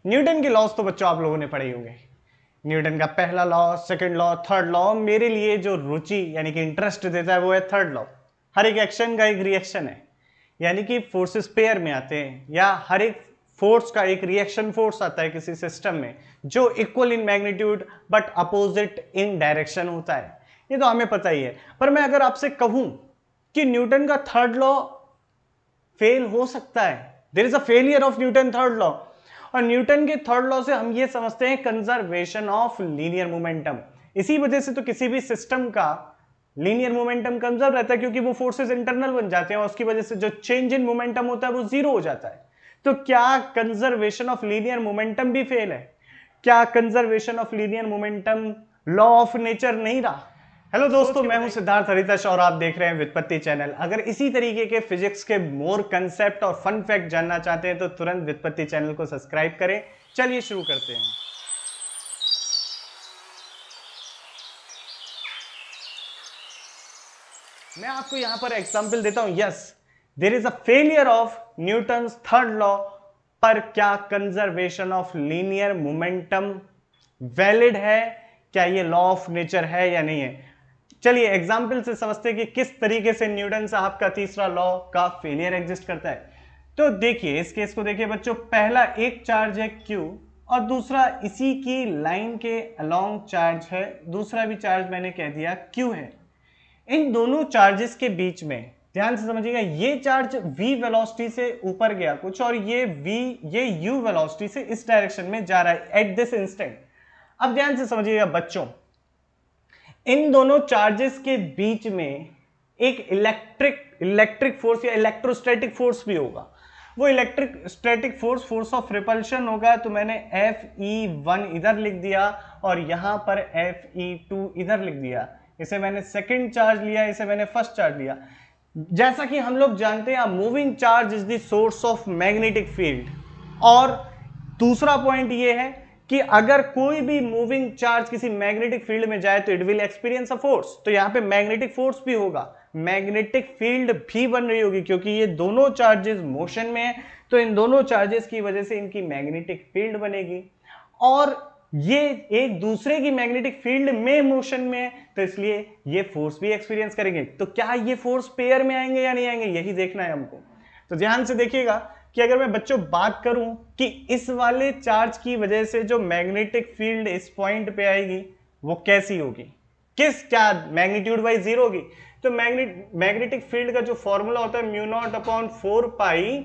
Newton के laws तो बच्चों आप लोगों ने पढ़े होंगे। न्यूटन का पहला law, second law, third law. मेरे लिए जो रुचि यानी कि इंटरेस्ट देता है वो है थर्ड लॉ। हर एक एक्शन का एक रिएक्शन है, यानी कि फोर्सेस पेयर में आते हैं, या हर एक फोर्स का एक रिएक्शन फोर्स आता है किसी सिस्टम में जो equal in magnitude but opposite in direction होता है। ये तो हमें पता ही है। पर मैं अगर आपसे कहूं कि न्यूटन का थर्ड लॉ फेल हो सकता है, there is a failure of Newton third law, और न्यूटन के थर्ड लॉ से हम ये समझते हैं कंजर्वेशन ऑफ लीनियर मोमेंटम। इसी वजह से तो किसी भी सिस्टम का लीनियर मोमेंटम कंजर्व रहता है, क्योंकि वो फोर्सेस इंटरनल बन जाते हैं और उसकी वजह से जो चेंज इन मोमेंटम होता है वो जीरो हो जाता है। तो क्या कंजर्वेशन ऑफ लीनियर मोमेंटम भी फेल है? क्या conservation of linear momentum law of nature नहीं रहा? हेलो दोस्तों, मैं हूं सिद्धार्थ हरिताश और आप देख रहे हैं व्युत्पत्ति चैनल। अगर इसी तरीके के फिजिक्स के मोर कंसेप्ट और फन फैक्ट जानना चाहते हैं तो तुरंत व्युत्पत्ति चैनल को सब्सक्राइब करें। चलिए शुरू करते हैं। मैं आपको यहां पर एग्जांपल देता हूं। Yes, there is a failure of Newton's third law, पर क्या conservation of linear momentum valid है? क्या ये लॉ ऑफ नेचर है या नहीं है? चलिए एग्जाम्पल से समझते हैं कि किस तरीके से न्यूटन साहब का तीसरा लॉ का फेलियर एग्जिस्ट करता है। तो देखिए इस केस को देखिए बच्चों, पहला एक चार्ज है Q और दूसरा इसी की लाइन के अलोंग चार्ज है, दूसरा भी चार्ज मैंने कह दिया Q है। इन दोनों चार्जेस के बीच में ध्यान से समझिएगा, ये चार्ज v वेलोसिटी से ऊपर गया कुछ और ये u वेलोसिटी से इस डायरेक्शन में जा रहा है एट दिस इंस्टेंट। अब ध्यान से समझिएगा बच्चों, इन दोनों चार्जेस के बीच में एक इलेक्ट्रिक फोर्स या इलेक्ट्रोस्टैटिक फोर्स भी होगा। वो electric static force of repulsion होगा। तो मैंने Fe1 इधर लिख दिया और यहां पर Fe2 इधर लिख दिया। इसे मैंने सेकंड चार्ज लिया, इसे मैंने फर्स्ट चार्ज लिया। जैसा कि हम लोग जानते हैं, moving charge is the source of magnetic field. और दूसरा पॉइंट ये है कि अगर कोई भी मूविंग चार्ज किसी मैग्नेटिक फील्ड में जाए तो it will experience a force. तो यहां पे मैग्नेटिक फोर्स भी होगा, मैग्नेटिक फील्ड भी बन रही होगी, क्योंकि ये दोनों चार्जेस मोशन में है। तो इन दोनों चार्जेस की वजह से इनकी मैग्नेटिक फील्ड बनेगी और ये एक दूसरे की मैग्नेटिक फील्ड में मोशन में है, तो इसलिए ये फोर्स भी एक्सपीरियंस करेंगे। तो क्या ये फोर्स पेयर में आएंगे या नहीं आएंगे, यही देखना है हमको। तो ध्यान से देखिएगा कि अगर मैं बच्चों बात करूं कि इस वाले चार्ज की वजह से जो मैग्नेटिक फील्ड इस पॉइंट पे आएगी वो कैसी होगी, किस क्या मैग्नीट्यूड वाइज जीरो होगी। तो मैग्नेटिक फील्ड का जो फॉर्मूला होता है म्यू नॉट अपॉन 4 पाई,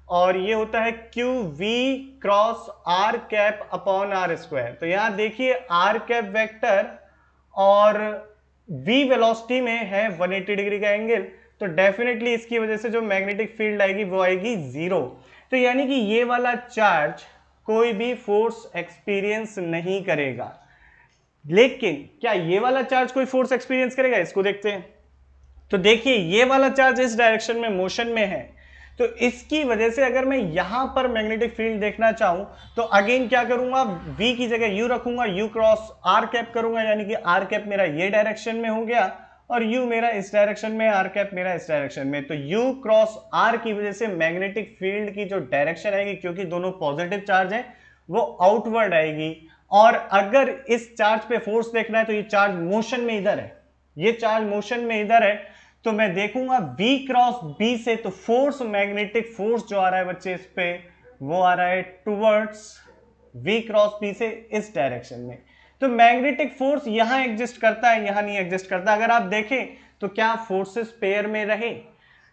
और ये होता है q v cross r cap upon r square. तो यहां देखिए आर कैप वेक्टर और वी वेलोसिटी में है 180 डिग्री का एंगल, तो डेफिनेटली इसकी वजह से जो मैग्नेटिक फील्ड आएगी वो आएगी जीरो। तो यानी कि ये वाला चार्ज कोई भी फोर्स एक्सपीरियंस नहीं करेगा। लेकिन क्या ये वाला चार्ज कोई फोर्स एक्सपीरियंस करेगा, इसको देखते हैं। तो देखिए ये वाला चार्ज इस डायरेक्शन में मोशन में है, तो इसकी वजह से अगर मैं यहां पर मैग्नेटिक फील्ड देखना चाहूं तो अगेन क्या करूंगा, v की जगह u रखूंगा, u क्रॉस r कैप करूंगा, यानी कि r कैप मेरा ये डायरेक्शन में हो गया और u मेरा इस डायरेक्शन में, r कैप मेरा इस डायरेक्शन में। तो u क्रॉस r की वजह से मैग्नेटिक फील्ड की जो डायरेक्शन आएगी, क्योंकि दोनों पॉजिटिव चार्ज है, वो आउटवर्ड आएगी। और अगर इस चार्ज पे फोर्स देखना है तो ये चार्ज मोशन में इधर है, ये चार्ज मोशन में इधर है, तो मैं देखूंगा v क्रॉस b से, तो फोर्स मैग्नेटिक फोर्स जो आ रहा है बच्चे इस पे वो आ रहा है टुवर्ड्स v क्रॉस b से इस डायरेक्शन में। तो मैग्नेटिक फोर्स यहां एग्जिस्ट करता है, यहां नहीं एग्जिस्ट करता। अगर आप देखें तो क्या फोर्सेस पेयर में रहे,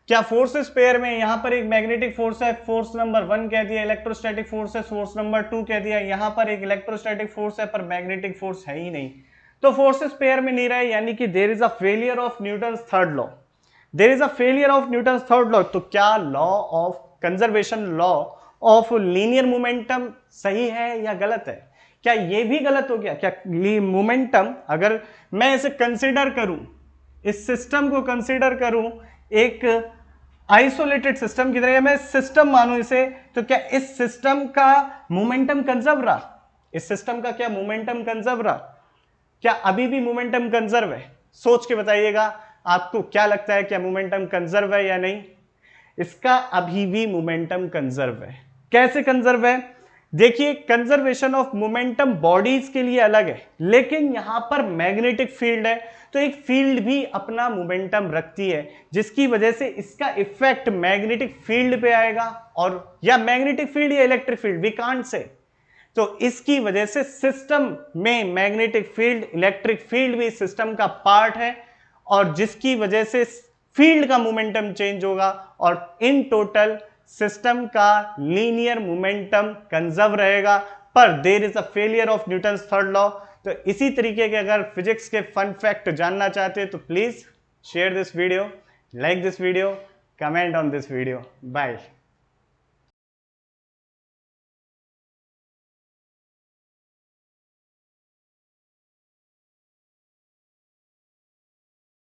क्या फोर्सेस पेयर में, यहां पर एक मैग्नेटिक फोर्स है, फोर्स नंबर 1 कह दिया, इलेक्ट्रोस्टैटिक फोर्स है फोर्स नंबर 2 कह दिया, यहां पर एक इलेक्ट्रोस्टैटिक फोर्स है पर मैग्नेटिक फोर्स है ही नहीं, तो फोर्सेस पेयर में नहीं रहे, यानी कि there is a failure of Newton's third law. There is a failure of Newton's third law. तो क्या law of conservation, law of linear momentum सही है या गलत है? क्या ये भी गलत हो गया? क्या मोमेंटम, अगर मैं इसे कंसीडर करूं, इस सिस्टम को कंसीडर करूं एक आइसोलेटेड सिस्टम की तरह, मैं सिस्टम मानूं इसे, तो क्या इस सिस्टम का मोमेंटम कंजर्व रहा? इस सिस्टम का क्या मोमेंटम कंजर्व रहा? क्या अभी भी मोमेंटम कंजर्व है? सोच के बताइएगा, आपको क्या लगता है, क्या मोमेंटम कंजर्व है या नहीं? इसका अभी भी मोमेंटम कंजर्व है। कैसे कंजर्व है? देखिए कंजर्वेशन ऑफ मोमेंटम बॉडीज के लिए अलग है, लेकिन यहां पर मैग्नेटिक फील्ड है तो एक फील्ड भी अपना मोमेंटम रखती है, जिसकी वजह से इसका इफेक्ट मैग्नेटिक फील्ड पे आएगा, और या मैग्नेटिक फील्ड या electric field we can't say. तो इसकी वजह से सिस्टम में मैग्नेटिक फील्ड, इलेक्ट्रिक फील्ड भी सिस्टम का पार्ट है, और जिसकी वजह से फील्ड का मोमेंटम चेंज होगा, और इन टोटल सिस्टम का लीनियर मोमेंटम कंजर्व रहेगा। पर there is a failure of Newton's third law. तो इसी तरीके के अगर फिजिक्स के फन फैक्ट जानना चाहते हैं तो please share this video, like this video, comment on this video. Bye.